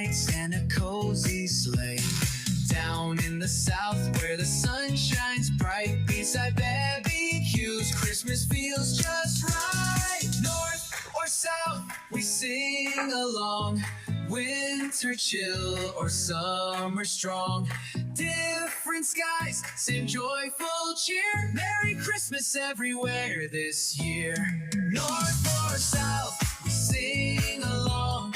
nights and a cozy sleigh. Down in the south where the sun shines bright, beside barbecues, Christmas feels just right. North or south, we sing along, winter chill or summer strong. Different skies, same joyful cheer. Merry Christmas everywhere this year. North or south, we sing along,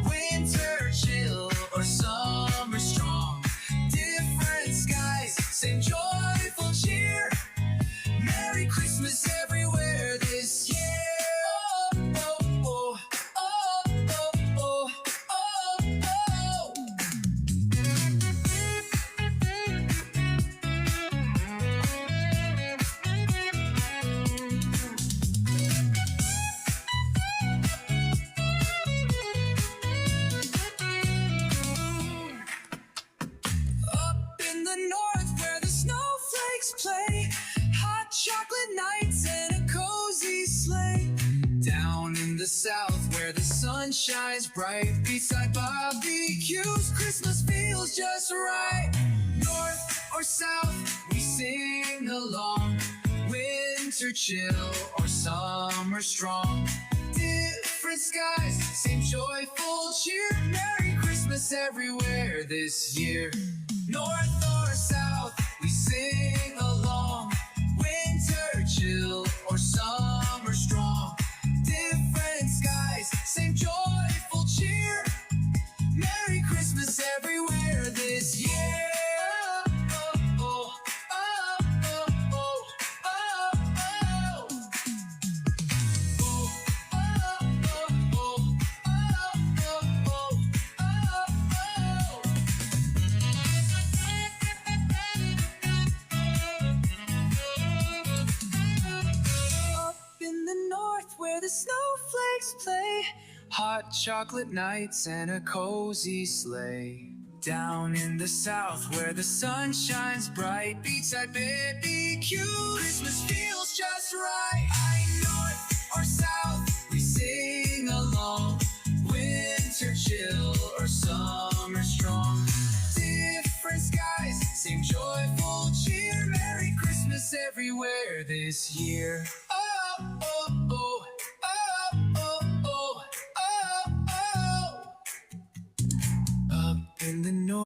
winter chill or summer strong. Different skies, same joyful cheer. Merry Christmas everywhere this year. Oh, oh, oh, oh, oh, oh, oh, oh. Up in the north where the snowflakes play, hot chocolate nights and a cozy sleigh. Down in the south where the sun shines bright, beside barbecues, Christmas feels just right. North or south, we sing along, winter chill or summer strong. Different skies, same joyful cheer. Merry Christmas everywhere this year. North or south, we sing along, winter chill or summer strong. Different skies, same joyful cheer. Merry Christmas everywhere this year. Oh, oh, oh, oh, oh, oh, oh, oh. Up in the north where the snowflakes play, hot chocolate nights and a cozy sleigh. Down in the south where the sun shines bright, beachside barbecue, Christmas feels just right. North or south, we sing along, winter chill or summer strong. Different skies, same joyful cheer. Merry Christmas everywhere this year.